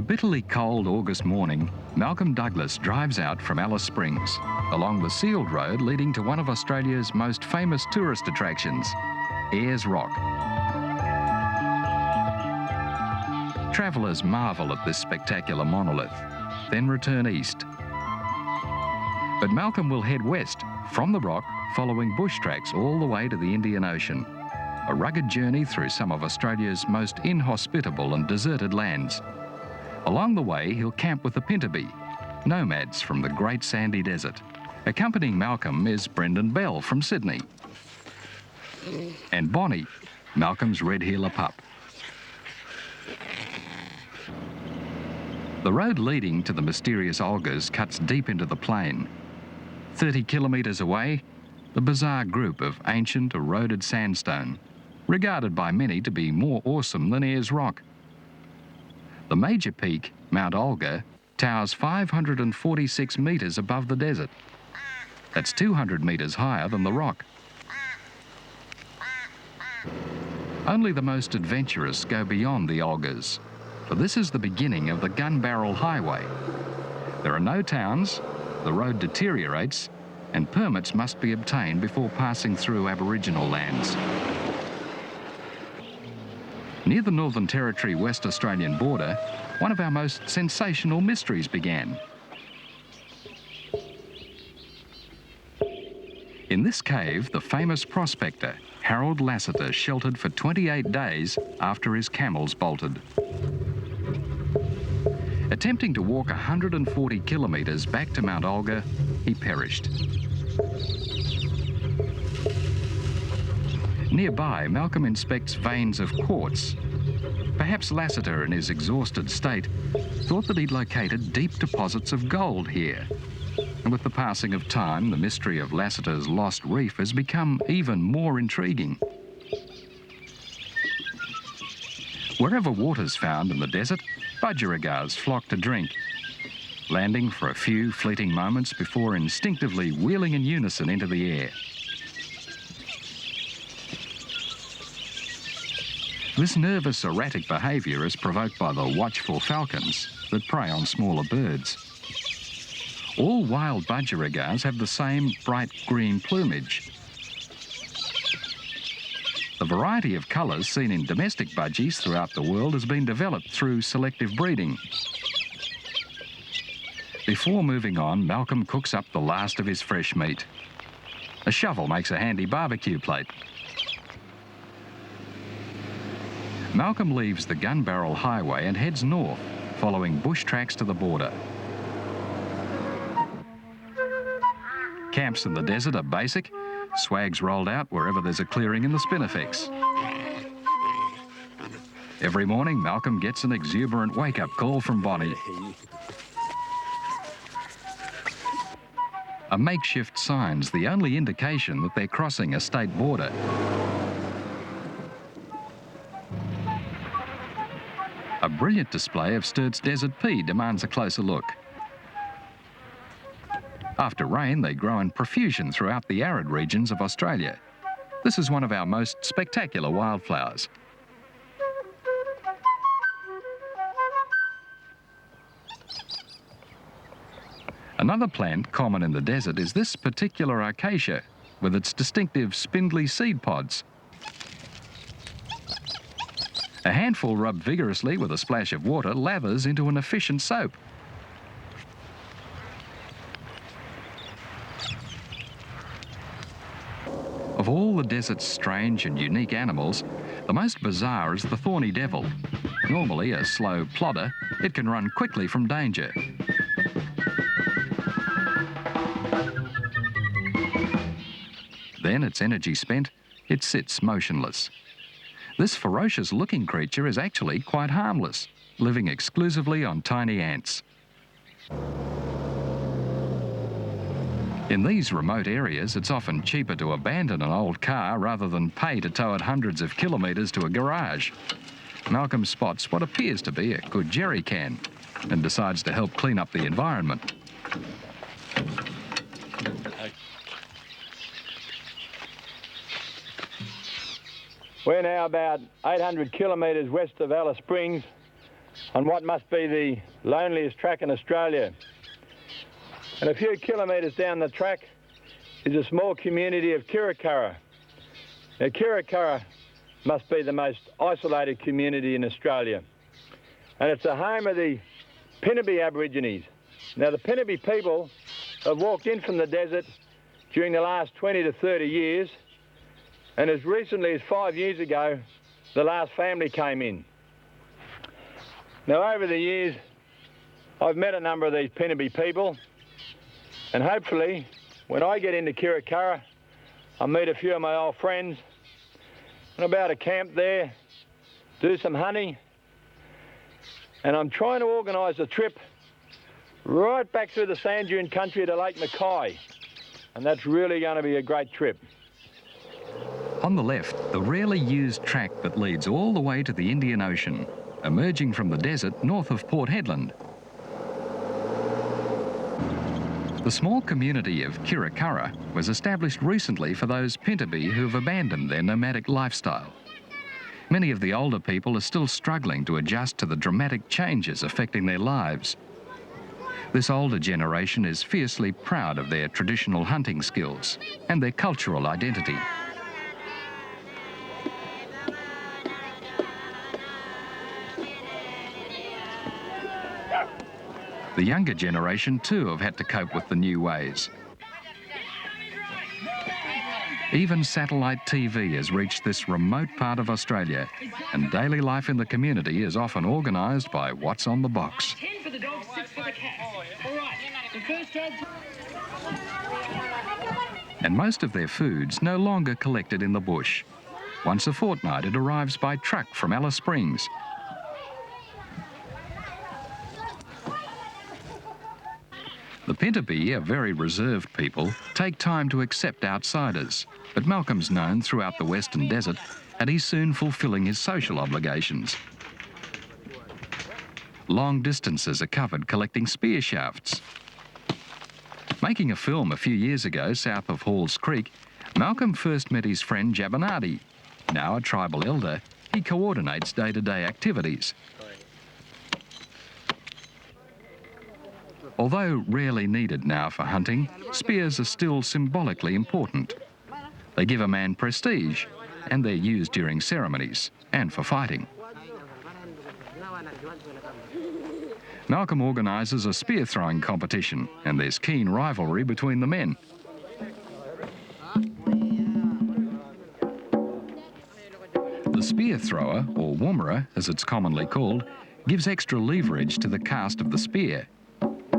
bitterly cold August morning, Malcolm Douglas drives out from Alice Springs along the sealed road leading to one of Australia's most famous tourist attractions, Ayers Rock. Travellers marvel at this spectacular monolith, then return east. But Malcolm will head west from the rock, following bush tracks all the way to the Indian Ocean, a rugged journey through some of Australia's most inhospitable and deserted lands. Along the way, he'll camp with the Pintabee, nomads from the Great Sandy Desert. Accompanying Malcolm is Brendan Bell from Sydney, and Bonnie, Malcolm's red heeler pup. The road leading to the mysterious Olgas cuts deep into the plain. 30 kilometres away, the bizarre group of ancient, eroded sandstone, regarded by many to be more awesome than Ayers Rock. The major peak, Mount Olga, towers 546 metres above the desert. That's 200 metres higher than the rock. Only the most adventurous go beyond the Olgas, for this is the beginning of the Gun Barrel Highway. There are no towns, the road deteriorates, and permits must be obtained before passing through Aboriginal lands. Near the Northern Territory West Australian border, one of our most sensational mysteries began. In this cave, the famous prospector, Harold Lassiter, sheltered for 28 days after his camels bolted. Attempting to walk 140 kilometres back to Mount Olga, he perished. Nearby, Malcolm inspects veins of quartz. Perhaps Lassiter, in his exhausted state, thought that he'd located deep deposits of gold here. And with the passing of time, the mystery of Lassiter's lost reef has become even more intriguing. Wherever water's found in the desert, budgerigars flock to drink, landing for a few fleeting moments before instinctively wheeling in unison into the air. This nervous, erratic behaviour is provoked by the watchful falcons that prey on smaller birds. All wild budgerigars have the same bright green plumage. The variety of colours seen in domestic budgies throughout the world has been developed through selective breeding. Before moving on, Malcolm cooks up the last of his fresh meat. A shovel makes a handy barbecue plate. Malcolm leaves the Gun Barrel Highway and heads north, following bush tracks to the border. Camps in the desert are basic. Swag's rolled out wherever there's a clearing in the spinifex. Every morning, Malcolm gets an exuberant wake-up call from Bonnie. A makeshift sign's the only indication that they're crossing a state border. A brilliant display of Sturt's desert pea demands a closer look. After rain, they grow in profusion throughout the arid regions of Australia. This is one of our most spectacular wildflowers. Another plant common in the desert is this particular acacia, with its distinctive spindly seed pods. A handful rubbed vigorously with a splash of water lathers into an efficient soap. Of all the desert's strange and unique animals, the most bizarre is the thorny devil. Normally a slow plodder, it can run quickly from danger. Then, its energy spent, it sits motionless. This ferocious-looking creature is actually quite harmless, living exclusively on tiny ants. In these remote areas, it's often cheaper to abandon an old car rather than pay to tow it hundreds of kilometres to a garage. Malcolm spots what appears to be a good jerry can and decides to help clean up the environment. We're now about 800 kilometres west of Alice Springs, on what must be the loneliest track in Australia. And a few kilometres down the track is a small community of Kirakara. Now, Kirakara must be the most isolated community in Australia. And it's the home of the Pinnaby Aborigines. Now, the Pinnaby people have walked in from the desert during the last 20 to 30 years, and as recently as 5 years ago, the last family came in. Now, over the years, I've met a number of these Pinnaby people, and hopefully, when I get into Kirakara, I'll meet a few of my old friends, and I'm about to camp there, do some hunting, and I'm trying to organise a trip right back through the sand dune country to Lake Mackay, and that's really going to be a great trip. On the left, the rarely used track that leads all the way to the Indian Ocean, emerging from the desert north of Port Hedland. The small community of Kirakara was established recently for those Pinnaby who've abandoned their nomadic lifestyle. Many of the older people are still struggling to adjust to the dramatic changes affecting their lives. This older generation is fiercely proud of their traditional hunting skills and their cultural identity. The younger generation too have had to cope with the new ways. Even satellite TV has reached this remote part of Australia, and daily life in the community is often organised by what's on the box. 10 for the dog, 6 for the cat. All right, the first dog... And most of their food's no longer collected in the bush. Once a fortnight it arrives by truck from Alice Springs. The Pinnaby, a very reserved people, take time to accept outsiders, but Malcolm's known throughout the Western Desert, and he's soon fulfilling his social obligations. Long distances are covered collecting spear shafts. Making a film a few years ago south of Halls Creek, Malcolm first met his friend Jabinardi. Now a tribal elder, he coordinates day-to-day activities. Although rarely needed now for hunting, spears are still symbolically important. They give a man prestige, and they're used during ceremonies and for fighting. Malcolm organises a spear throwing competition, and there's keen rivalry between the men. The spear thrower, or woomerer as it's commonly called, gives extra leverage to the cast of the spear.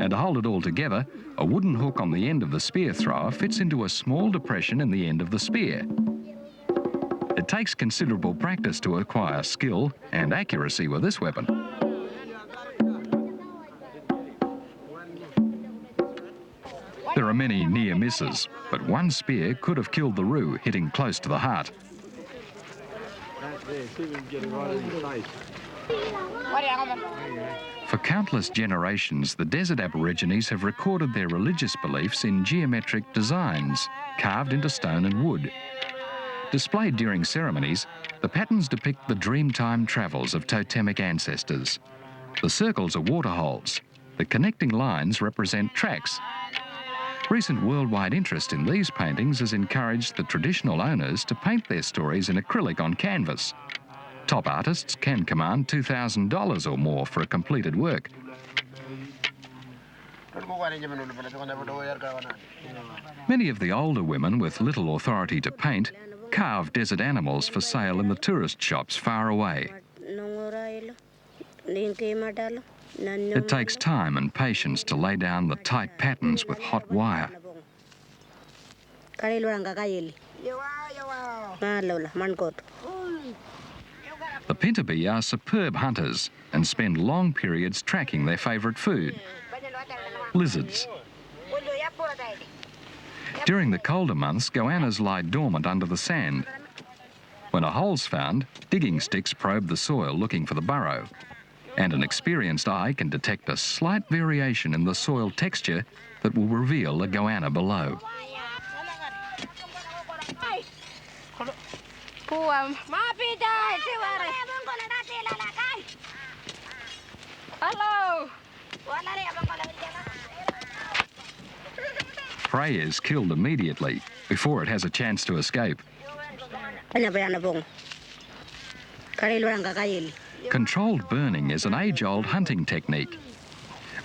And to hold it all together, a wooden hook on the end of the spear thrower fits into a small depression in the end of the spear. It takes considerable practice to acquire skill and accuracy with this weapon. There are many near misses, but one spear could have killed the roo, hitting close to the heart. For countless generations, the desert Aborigines have recorded their religious beliefs in geometric designs, carved into stone and wood. Displayed during ceremonies, the patterns depict the dreamtime travels of totemic ancestors. The circles are waterholes. The connecting lines represent tracks. Recent worldwide interest in these paintings has encouraged the traditional owners to paint their stories in acrylic on canvas. Top artists can command $2,000 or more for a completed work. Many of the older women with little authority to paint carve desert animals for sale in the tourist shops far away. It takes time and patience to lay down the tight patterns with hot wire. The Pinnaby are superb hunters and spend long periods tracking their favourite food, lizards. During the colder months, goannas lie dormant under the sand. When a hole's found, digging sticks probe the soil looking for the burrow, and an experienced eye can detect a slight variation in the soil texture that will reveal a goanna below. Hello. Prey is killed immediately before it has a chance to escape. Controlled burning is an age-old hunting technique.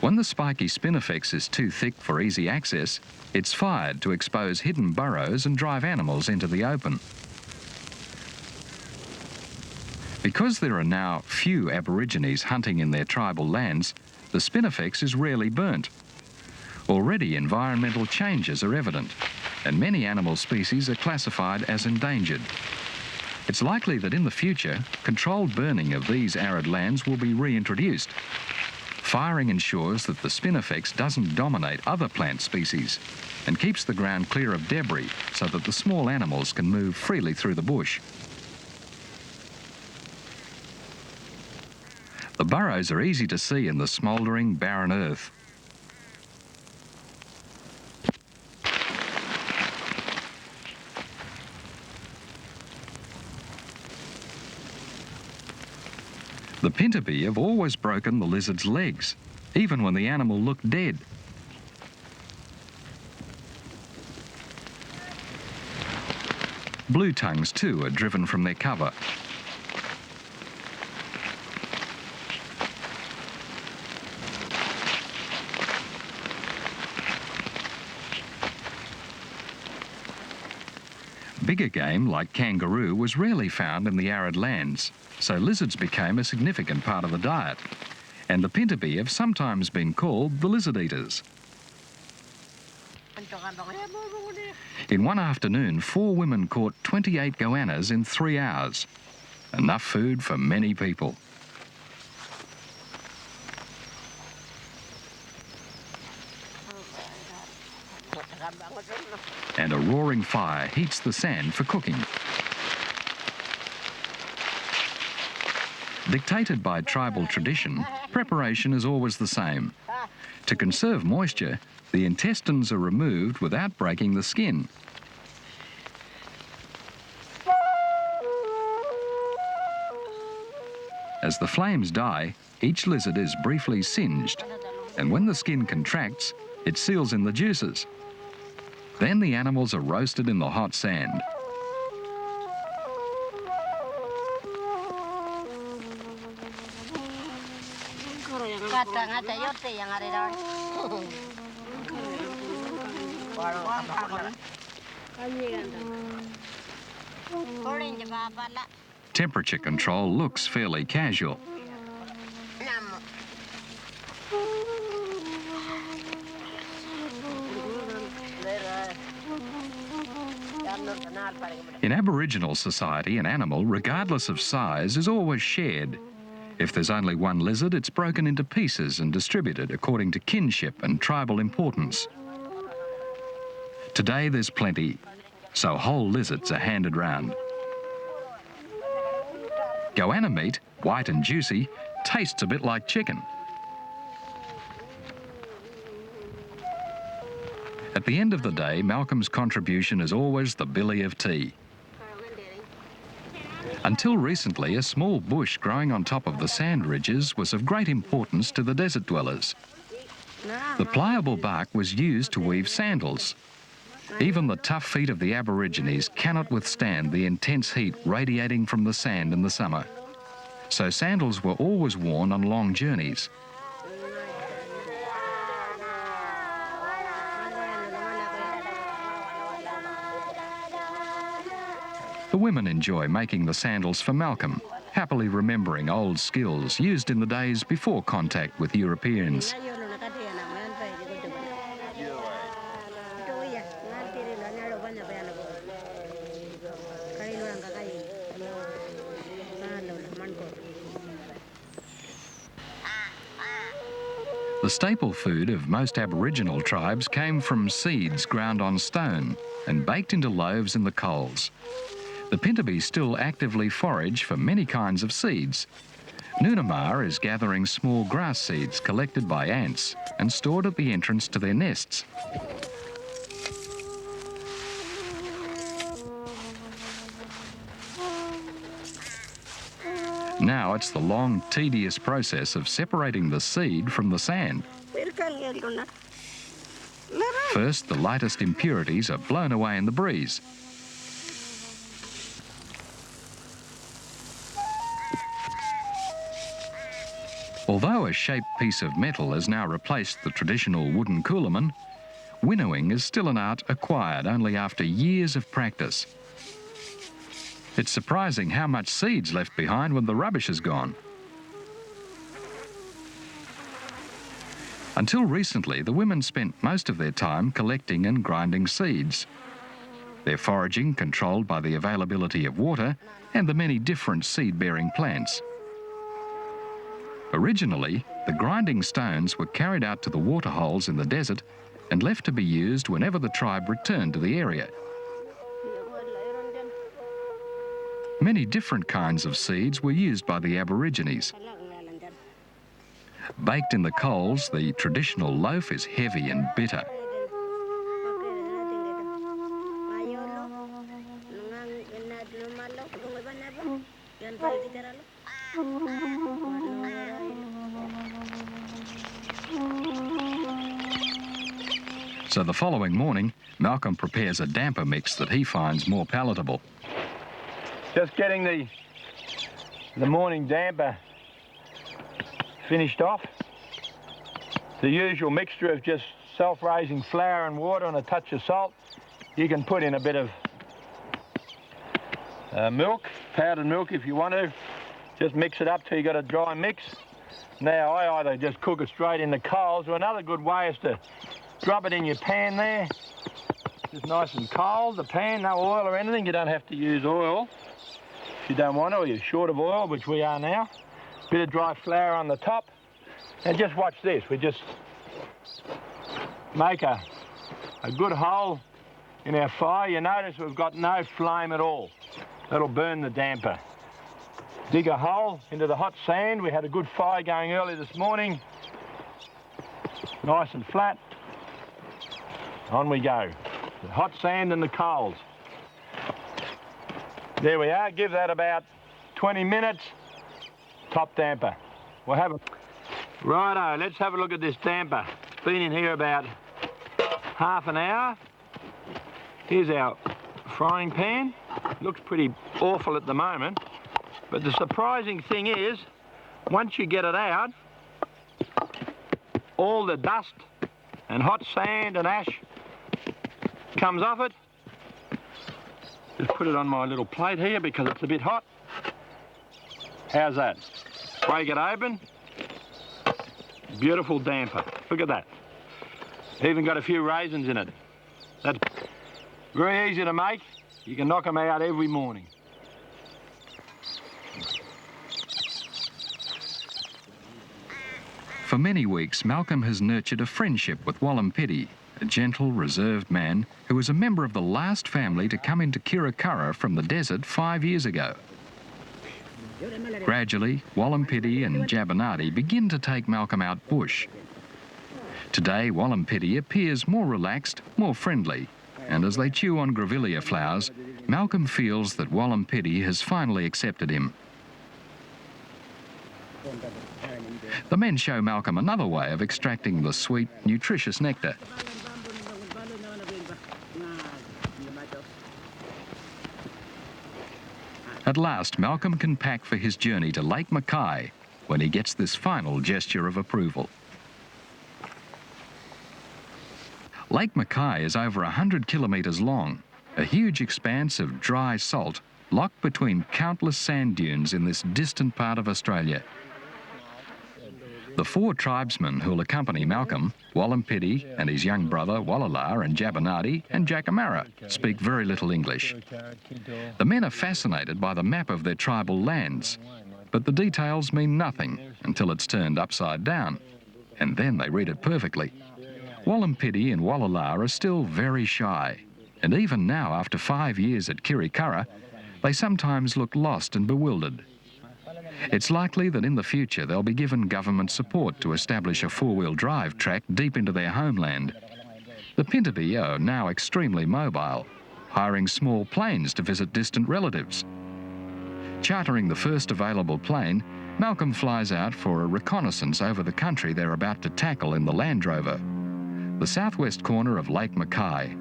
When the spiky spinifex is too thick for easy access, it's fired to expose hidden burrows and drive animals into the open. Because there are now few Aborigines hunting in their tribal lands, the spinifex is rarely burnt. Already environmental changes are evident, and many animal species are classified as endangered. It's likely that in the future, controlled burning of these arid lands will be reintroduced. Firing ensures that the spinifex doesn't dominate other plant species and keeps the ground clear of debris so that the small animals can move freely through the bush. The burrows are easy to see in the smouldering, barren earth. The pintabi have always broken the lizard's legs, even when the animal looked dead. Blue tongues too are driven from their cover. Bigger game, like kangaroo, was rarely found in the arid lands, so lizards became a significant part of the diet. And the pintabi have sometimes been called the lizard eaters. In one afternoon, 4 women caught 28 goannas in 3 hours. Enough food for many people. And a roaring fire heats the sand for cooking. Dictated by tribal tradition, preparation is always the same. To conserve moisture, the intestines are removed without breaking the skin. As the flames die, each lizard is briefly singed, and when the skin contracts, it seals in the juices. Then the animals are roasted in the hot sand. Temperature control looks fairly casual. In Aboriginal society, an animal, regardless of size, is always shared. If there's only one lizard, it's broken into pieces and distributed according to kinship and tribal importance. Today there's plenty, so whole lizards are handed round. Goanna meat, white and juicy, tastes a bit like chicken. At the end of the day, Malcolm's contribution is always the billy of tea. Until recently, a small bush growing on top of the sand ridges was of great importance to the desert dwellers. The pliable bark was used to weave sandals. Even the tough feet of the Aborigines cannot withstand the intense heat radiating from the sand in the summer. So sandals were always worn on long journeys. The women enjoy making the sandals for Malcolm, happily remembering old skills used in the days before contact with Europeans. The staple food of most Aboriginal tribes came from seeds ground on stone and baked into loaves in the coals. The pintabi still actively forage for many kinds of seeds. Noonamar is gathering small grass seeds collected by ants and stored at the entrance to their nests. Now it's the long, tedious process of separating the seed from the sand. First, the lightest impurities are blown away in the breeze. Although a shaped piece of metal has now replaced the traditional wooden coolerman, winnowing is still an art acquired only after years of practice. It's surprising how much seed's left behind when the rubbish is gone. Until recently, the women spent most of their time collecting and grinding seeds. Their foraging controlled by the availability of water and the many different seed-bearing plants. Originally, the grinding stones were carried out to the waterholes in the desert and left to be used whenever the tribe returned to the area. Many different kinds of seeds were used by the Aborigines. Baked in the coals, the traditional loaf is heavy and bitter. So the following morning, Malcolm prepares a damper mix that he finds more palatable. Just getting the morning damper finished off. The usual mixture of just self-raising flour and water and a touch of salt. You can put in a bit of milk, powdered milk if you want to. Just mix it up till you got a dry mix. Now I either just cook it straight in the coals, or another good way is to drop it in your pan there. Just nice and cold, the pan, no oil or anything. You don't have to use oil if you don't want to, or you're short of oil, which we are now. Bit of dry flour on the top. And just watch this. We just make a good hole in our fire. You notice we've got no flame at all. That'll burn the damper. Dig a hole into the hot sand. We had a good fire going early this morning. Nice and flat. On we go. The hot sand and the coals. There we are. Give that about 20 minutes. Top damper. We'll have a... Righto, let's have a look at this damper. It's been in here about half an hour. Here's our frying pan. Looks pretty awful at the moment. But the surprising thing is, once you get it out, all the dust and hot sand and ash comes off it. Just put it on my little plate here because it's a bit hot. How's that? Break it open. Beautiful damper. Look at that. Even got a few raisins in it. That's very easy to make. You can knock them out every morning. For many weeks, Malcolm has nurtured a friendship with Wallampiri, a gentle, reserved man who was a member of the last family to come into Kirakara from the desert 5 years ago. Gradually, Wallampiri and Jabinati begin to take Malcolm out bush. Today, Wallampiri appears more relaxed, more friendly, and as they chew on grevillea flowers, Malcolm feels that Wallampiri has finally accepted him. The men show Malcolm another way of extracting the sweet, nutritious nectar. At last, Malcolm can pack for his journey to Lake Mackay when he gets this final gesture of approval. Lake Mackay is over 100 kilometres long, a huge expanse of dry salt locked between countless sand dunes in this distant part of Australia. The 4 tribesmen who'll accompany Malcolm, Wallampiri and his young brother Wallala and Jabinati and Jackamara, speak very little English. The men are fascinated by the map of their tribal lands, but the details mean nothing until it's turned upside down, and then they read it perfectly. Wallampiri and Wallala are still very shy, and even now, after 5 years at Kirakara, they sometimes look lost and bewildered. It's likely that in the future they'll be given government support to establish a 4-wheel drive track deep into their homeland. The Pintabi are now extremely mobile, hiring small planes to visit distant relatives. Chartering the first available plane, Malcolm flies out for a reconnaissance over the country they're about to tackle in the Land Rover. The southwest corner of Lake Mackay,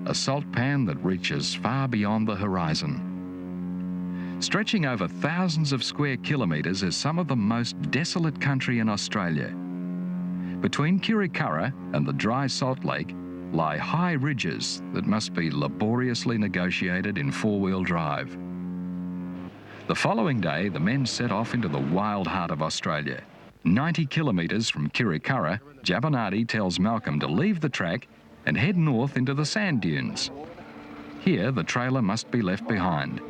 a salt pan that reaches far beyond the horizon. Stretching over thousands of square kilometres is some of the most desolate country in Australia. Between Kirikara and the dry salt lake lie high ridges that must be laboriously negotiated in four-wheel drive. The following day, the men set off into the wild heart of Australia. 90 kilometres from Kirikara, Jabonati tells Malcolm to leave the track and head north into the sand dunes. Here, the trailer must be left behind.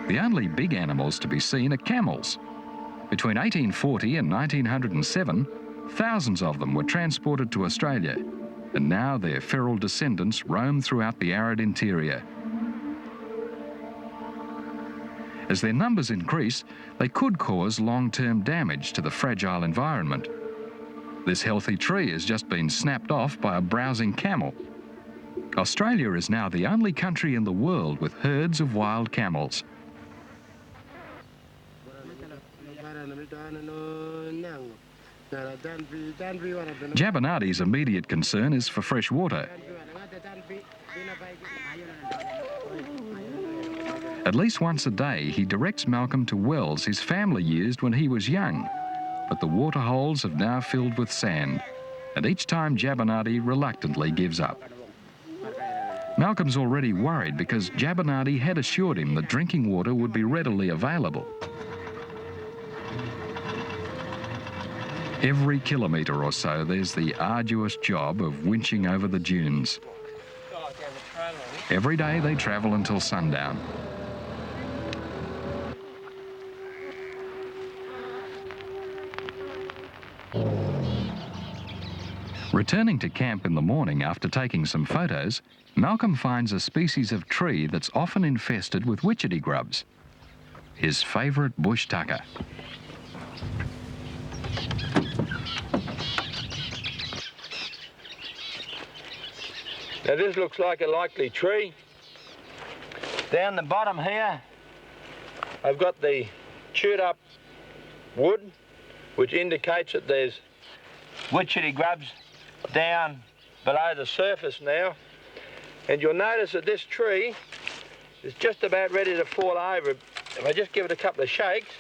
The only big animals to be seen are camels. Between 1840 and 1907, thousands of them were transported to Australia, and now their feral descendants roam throughout the arid interior. As their numbers increase, they could cause long-term damage to the fragile environment. This healthy tree has just been snapped off by a browsing camel. Australia is now the only country in the world with herds of wild camels. Jabonati's immediate concern is for fresh water. At least once a day, he directs Malcolm to wells his family used when he was young, but the water holes have now filled with sand, and each time Jabonati reluctantly gives up. Malcolm's already worried because Jabonati had assured him that drinking water would be readily available. Every kilometre or so, there's the arduous job of winching over the dunes. Every day they travel until sundown. Returning to camp in the morning after taking some photos, Malcolm finds a species of tree that's often infested with witchetty grubs. His favourite bush tucker. Now this looks like a likely tree. Down the bottom here, I've got the chewed up wood, which indicates that there's witchetty grubs down below the surface now. And you'll notice that this tree is just about ready to fall over. If I just give it a couple of shakes,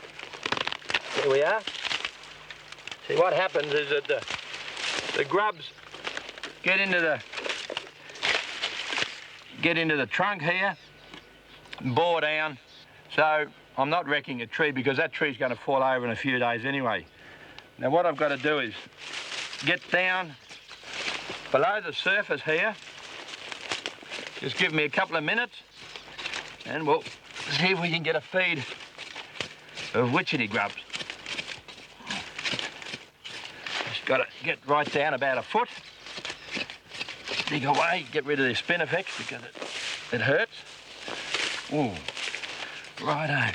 there we are. See, what happens is that the grubs get into the trunk here, and bore down. So I'm not wrecking a tree because that tree's going to fall over in a few days anyway. Now what I've got to do is get down below the surface here. Just give me a couple of minutes and we'll see if we can get a feed of witchetty grubs. Just got to get right down about a foot. Dig away, get rid of the spinifex because it hurts. Ooh, righto.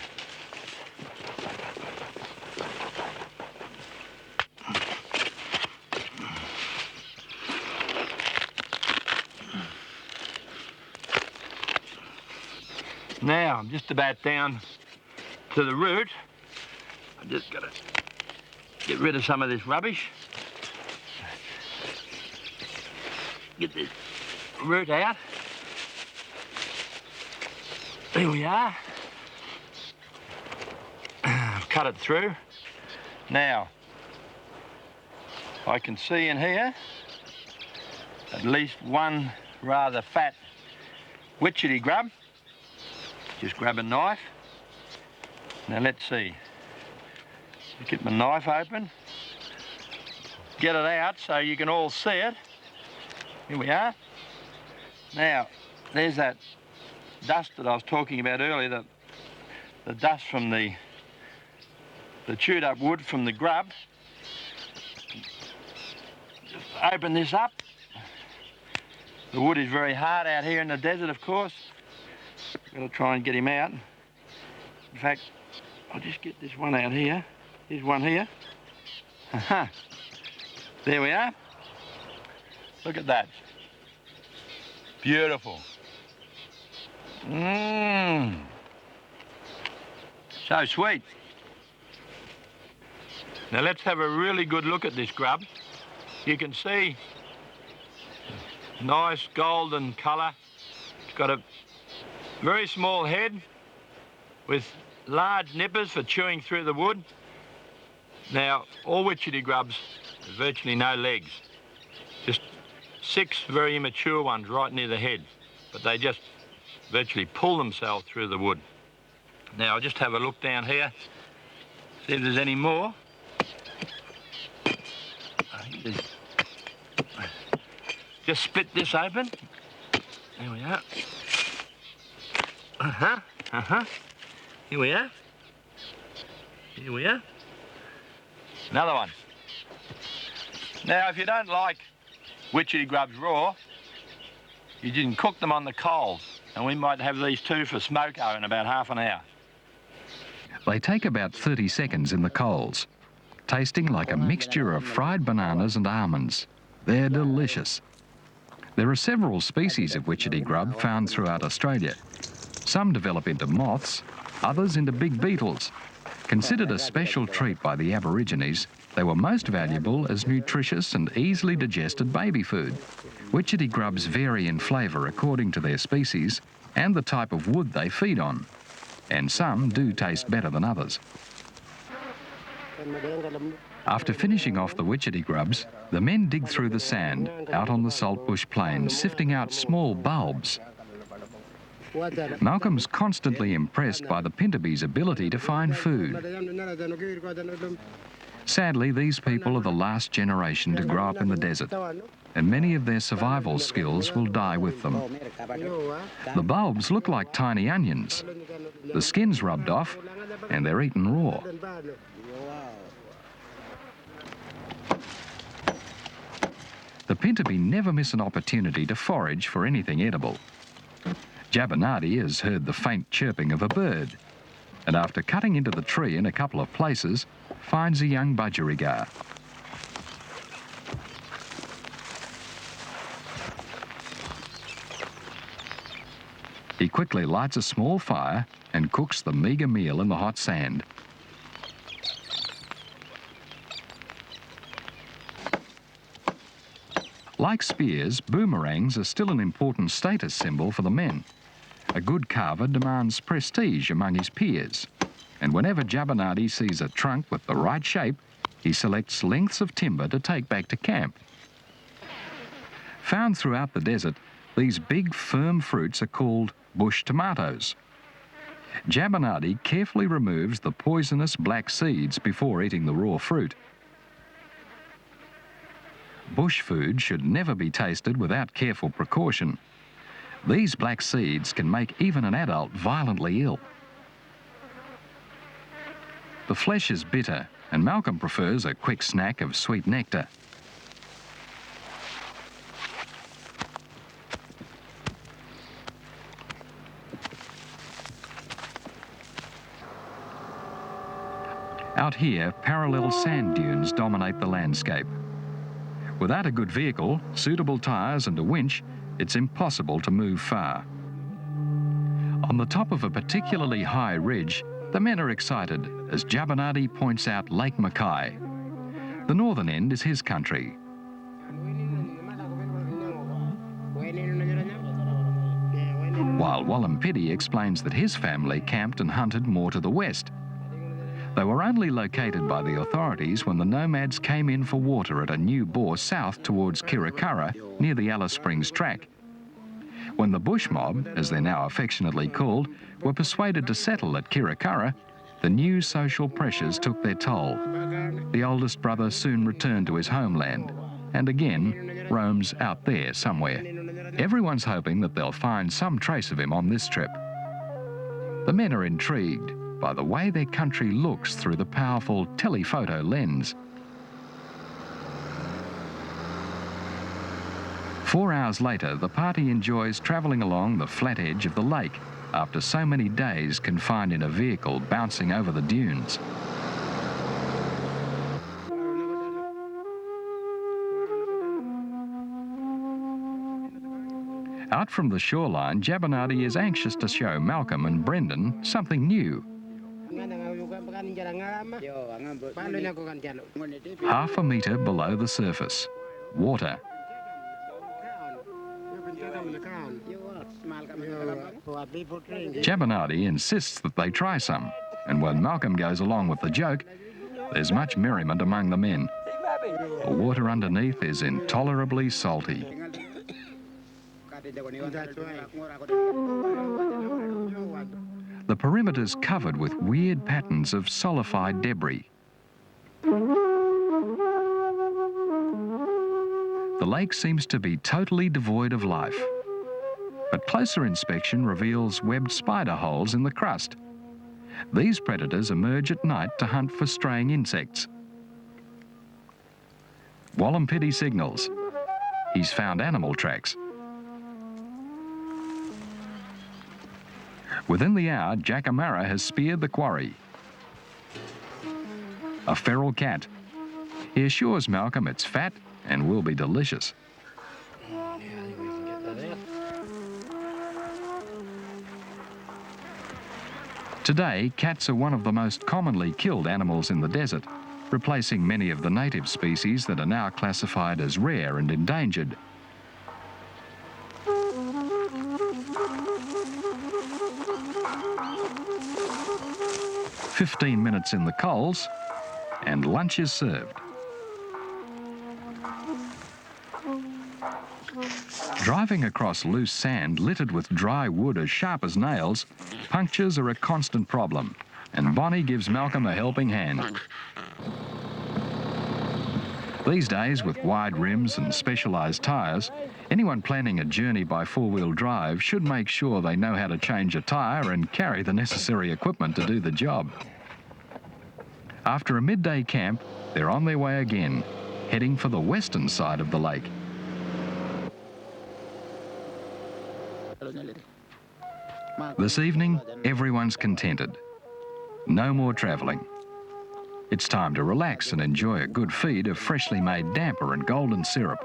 Now I'm just about down to the root. I just got to get rid of some of this rubbish. Get this root out. There we are. I've cut it through. Now, I can see in here at least one rather fat witchetty grub. Just grab a knife. Now let's see. Get my knife open. Get it out so you can all see it. Here we are. Now, there's that dust that I was talking about earlier, the dust from the chewed up wood from the grub. Just open this up. The wood is very hard out here in the desert, of course. Got to try and get him out. fact, I'll just get this one out here. Here's one here. Aha. There we are. Look at that. Beautiful. Mmm. So sweet. Now let's have a really good look at this grub. You can see nice golden colour. It's got a very small head with large nippers for chewing through the wood. Now, all witchetty grubs have virtually no legs. Just 6 very immature ones right near the head, but they just virtually pull themselves through the wood. Now, I'll just have a look down here, see if there's any more. Just split this open. There we are. Here we are. Here we are. Another one. Now, if you don't like witchetty grubs raw, you can cook them on the coals, and we might have these 2 for smoko in about half an hour. They take about 30 seconds in the coals, tasting like a mixture of fried bananas and almonds. They're delicious. There are several species of witchetty grub found throughout Australia. Some develop into moths, others into big beetles. Considered a special treat by the Aborigines, they were most valuable as nutritious and easily digested baby food. Witchetty grubs vary in flavour according to their species and the type of wood they feed on, and some do taste better than others. After finishing off the witchetty grubs, the men dig through the sand out on the saltbush plains, sifting out small bulbs. Malcolm's constantly impressed by the pintabee's ability to find food. Sadly, these people are the last generation to grow up in the desert, and many of their survival skills will die with them. The bulbs look like tiny onions. The skin's rubbed off, and they're eaten raw. The pintabee never miss an opportunity to forage for anything edible. Jabinati has heard the faint chirping of a bird, and after cutting into the tree in a couple of places, finds a young budgerigar. He quickly lights a small fire and cooks the meagre meal in the hot sand. Like spears, boomerangs are still an important status symbol for the men. A good carver demands prestige among his peers, and whenever Jabinati sees a trunk with the right shape, he selects lengths of timber to take back to camp. Found throughout the desert, these big, firm fruits are called bush tomatoes. Jabinati carefully removes the poisonous black seeds before eating the raw fruit. Bush food should never be tasted without careful precaution. These black seeds can make even an adult violently ill. The flesh is bitter, and Malcolm prefers a quick snack of sweet nectar. Out here, parallel sand dunes dominate the landscape. Without a good vehicle, suitable tyres and a winch, it's impossible to move far. On the top of a particularly high ridge, the men are excited as Jabinati points out Lake Mackay. The northern end is his country. While Wallampidi explains that his family camped and hunted more to the west. They were only located by the authorities when the nomads came in for water at a new bore south towards Kirakara near the Alice Springs track. When the bush mob, as they're now affectionately called, were persuaded to settle at Kirakara, the new social pressures took their toll. The oldest brother soon returned to his homeland and again roams out there somewhere. Everyone's hoping that they'll find some trace of him on this trip. The men are intrigued by the way their country looks through the powerful telephoto lens. 4 hours later, the party enjoys travelling along the flat edge of the lake, after so many days confined in a vehicle bouncing over the dunes. Out from the shoreline, Jabonati is anxious to show Malcolm and Brendan something new. Half a metre below the surface, water. Jabonati insists that they try some, and when Malcolm goes along with the joke, there's much merriment among the men. The water underneath is intolerably salty. The perimeter's covered with weird patterns of solidified debris. The lake seems to be totally devoid of life, but closer inspection reveals webbed spider holes in the crust. These predators emerge at night to hunt for straying insects. Wallampity signals. He's found animal tracks. Within the hour, Jackamara has speared the quarry. A feral cat. He assures Malcolm it's fat and will be delicious. Today, cats are one of the most commonly killed animals in the desert, replacing many of the native species that are now classified as rare and endangered. "15 minutes in the coals, and lunch is served." Driving across loose sand littered with dry wood as sharp as nails, punctures are a constant problem, and Bonnie gives Malcolm a helping hand. These days, with wide rims and specialised tyres, anyone planning a journey by four-wheel drive should make sure they know how to change a tyre and carry the necessary equipment to do the job. After a midday camp, they're on their way again, heading for the western side of the lake. This evening, everyone's contented. No more travelling. It's time to relax and enjoy a good feed of freshly made damper and golden syrup.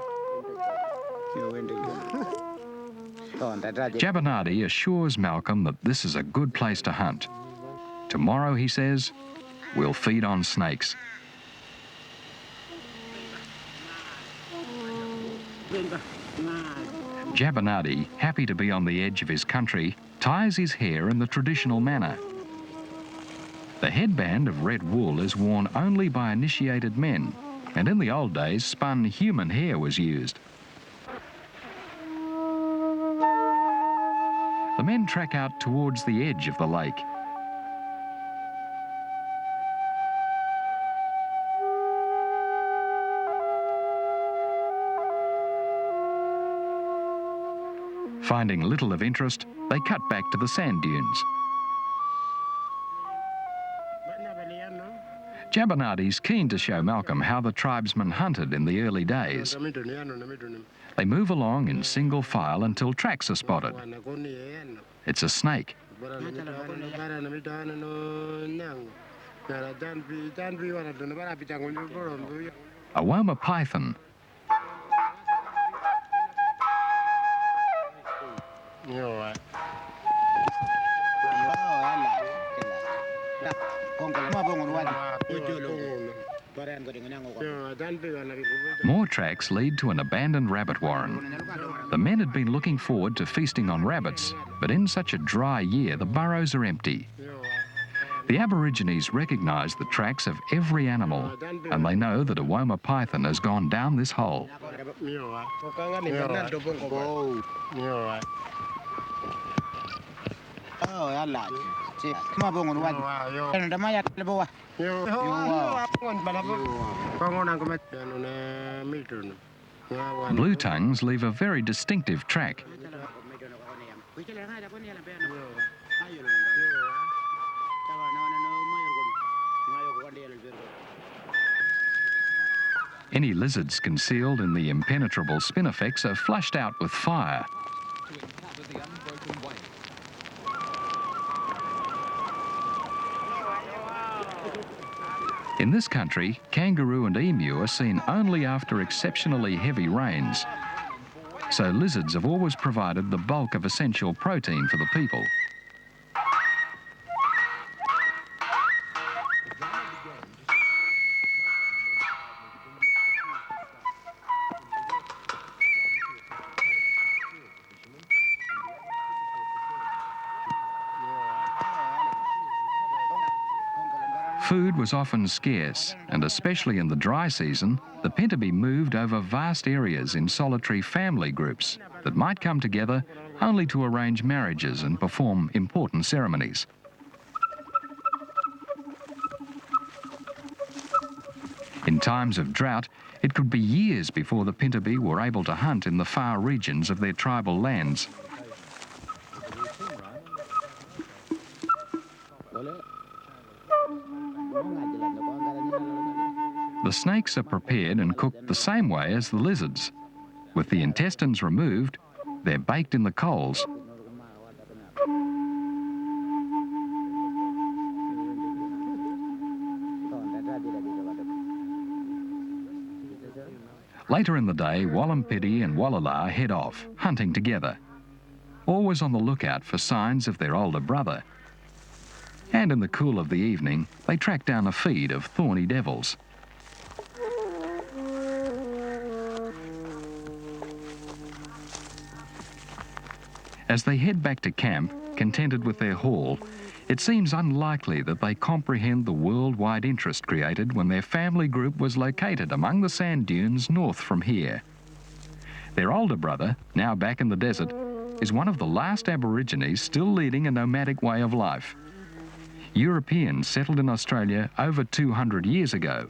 Jabonati assures Malcolm that this is a good place to hunt. Tomorrow, he says, we'll feed on snakes. Jabonati, happy to be on the edge of his country, ties his hair in the traditional manner. The headband of red wool is worn only by initiated men, and in the old days, spun human hair was used. The men trek out towards the edge of the lake. Finding little of interest, they cut back to the sand dunes. Jabonati's keen to show Malcolm how the tribesmen hunted in the early days. They move along in single file until tracks are spotted. It's a snake. A Woma python. More tracks lead to an abandoned rabbit warren. The men had been looking forward to feasting on rabbits, but in such a dry year, the burrows are empty. The Aborigines recognise the tracks of every animal, and they know that a Woma python has gone down this hole. Blue tongues leave a very distinctive track. Any lizards concealed in the impenetrable spinifex are flushed out with fire. In this country, kangaroo and emu are seen only after exceptionally heavy rains, so lizards have always provided the bulk of essential protein for the people. Food was often scarce, and especially in the dry season, the Pintabee moved over vast areas in solitary family groups that might come together only to arrange marriages and perform important ceremonies. In times of drought, it could be years before the Pintabee were able to hunt in the far regions of their tribal lands. The snakes are prepared and cooked the same way as the lizards. With the intestines removed, they're baked in the coals. Later in the day, Wallampiri and Wallala head off, hunting together, always on the lookout for signs of their older brother. And in the cool of the evening, they track down a feed of thorny devils. As they head back to camp, contented with their haul, it seems unlikely that they comprehend the worldwide interest created when their family group was located among the sand dunes north from here. Their older brother, now back in the desert, is one of the last Aborigines still leading a nomadic way of life. Europeans settled in Australia over 200 years ago,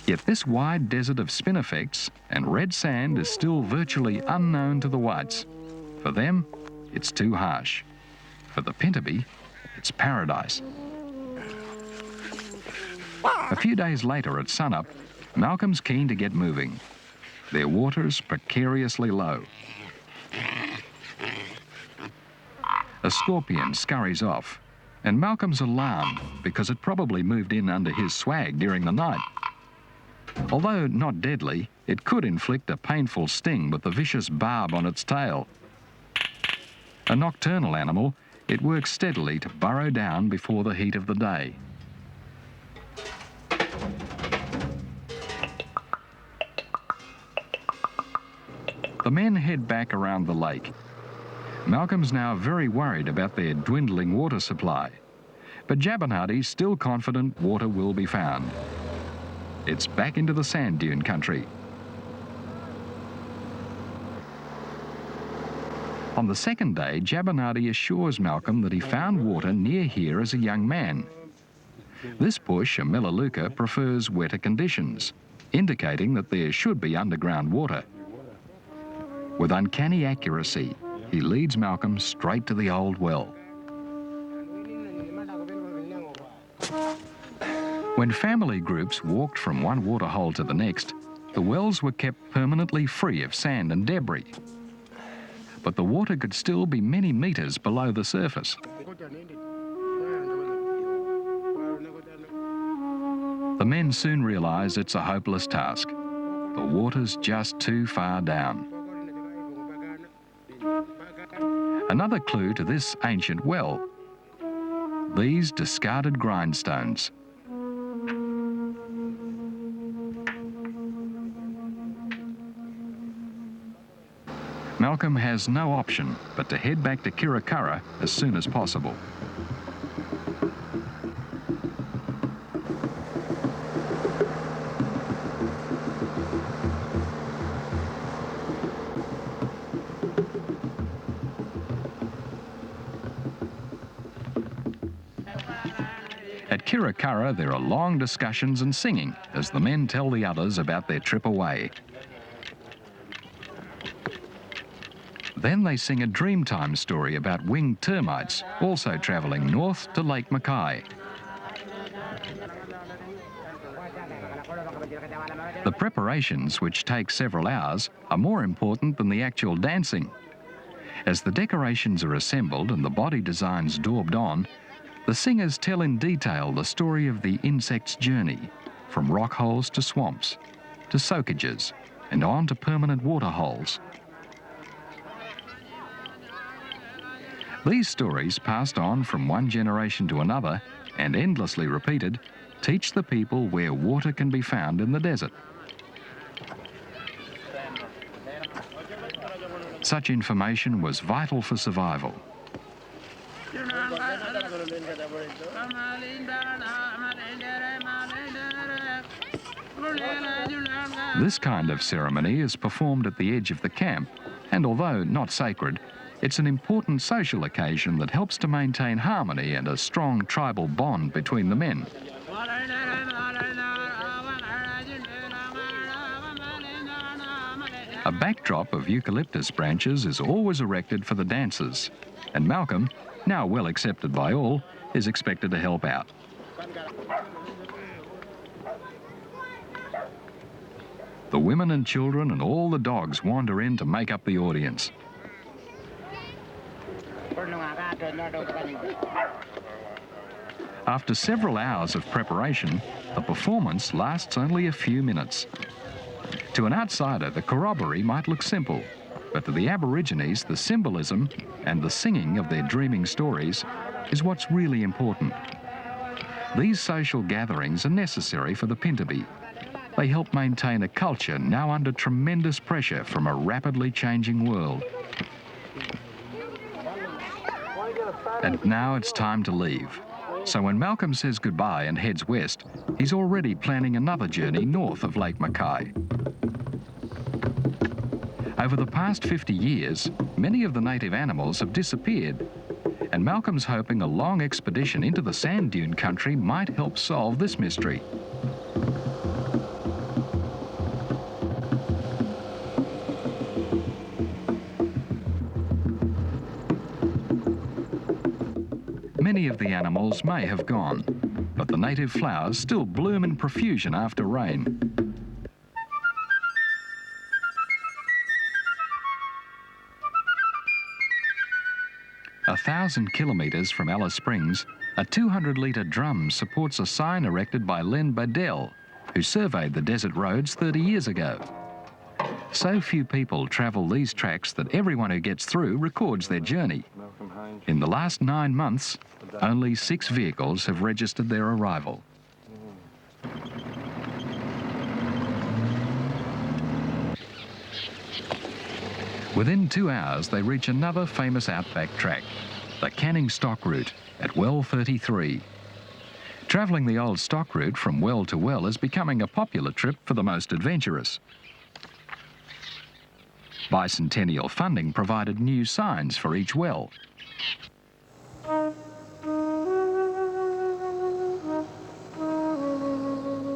yet this wide desert of spinifex and red sand is still virtually unknown to the whites. For them, it's too harsh. For the Pintabee, it's paradise. A few days later at sunup, Malcolm's keen to get moving. Their water's precariously low. A scorpion scurries off, and Malcolm's alarmed because it probably moved in under his swag during the night. Although not deadly, it could inflict a painful sting with the vicious barb on its tail. A nocturnal animal, it works steadily to burrow down before the heat of the day. The men head back around the lake. Malcolm's now very worried about their dwindling water supply, but Jabberhardy's still confident water will be found. It's back into the sand dune country. On the second day, Jabberhardy assures Malcolm that he found water near here as a young man. This bush, a melaleuca, prefers wetter conditions, indicating that there should be underground water. With uncanny accuracy, he leads Malcolm straight to the old well. When family groups walked from one waterhole to the next, the wells were kept permanently free of sand and debris. But the water could still be many metres below the surface. The men soon realise it's a hopeless task. The water's just too far down. Another clue to this ancient well: these discarded grindstones. Malcolm has no option but to head back to Kirakara as soon as possible. At Kirakara, there are long discussions and singing as the men tell the others about their trip away. Then they sing a Dreamtime story about winged termites also travelling north to Lake Mackay. The preparations, which take several hours, are more important than the actual dancing. As the decorations are assembled and the body designs daubed on, the singers tell in detail the story of the insect's journey, from rock holes to swamps, to soakages, and on to permanent water holes. These stories, passed on from one generation to another and endlessly repeated, teach the people where water can be found in the desert. Such information was vital for survival. This kind of ceremony is performed at the edge of the camp, and although not sacred, it's an important social occasion that helps to maintain harmony and a strong tribal bond between the men. A backdrop of eucalyptus branches is always erected for the dancers, and Malcolm, now well accepted by all, is expected to help out. The women and children and all the dogs wander in to make up the audience. After several hours of preparation, the performance lasts only a few minutes. To an outsider, the corroboree might look simple, but to the Aborigines, the symbolism and the singing of their dreaming stories is what's really important. These social gatherings are necessary for the Pintupi. They help maintain a culture now under tremendous pressure from a rapidly changing world. And now it's time to leave. So when Malcolm says goodbye and heads west, he's already planning another journey north of Lake Mackay. Over the past 50 years, many of the native animals have disappeared, and Malcolm's hoping a long expedition into the sand dune country might help solve this mystery. Many of the animals may have gone, but the native flowers still bloom in profusion after rain. A 1,000 kilometres from Alice Springs, a 200-litre drum supports a sign erected by Len Badell, who surveyed the desert roads 30 years ago. So few people travel these tracks that everyone who gets through records their journey. In the last 9 months, only 6 vehicles have registered their arrival. Within 2 hours, they reach another famous outback track, the Canning Stock Route at Well 33. Travelling the old stock route from well to well is becoming a popular trip for the most adventurous. Bicentennial funding provided new signs for each well.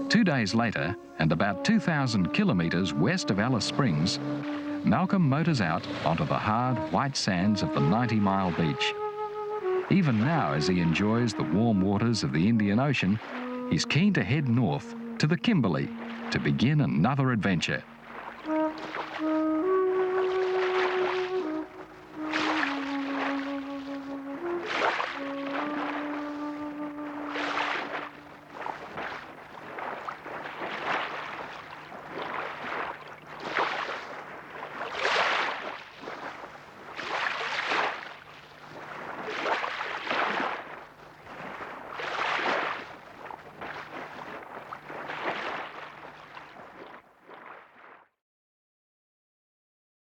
Two days later, and about 2,000 kilometres west of Alice Springs, Malcolm motors out onto the hard, white sands of the 90-mile beach. Even now, as he enjoys the warm waters of the Indian Ocean, he's keen to head north to the Kimberley to begin another adventure.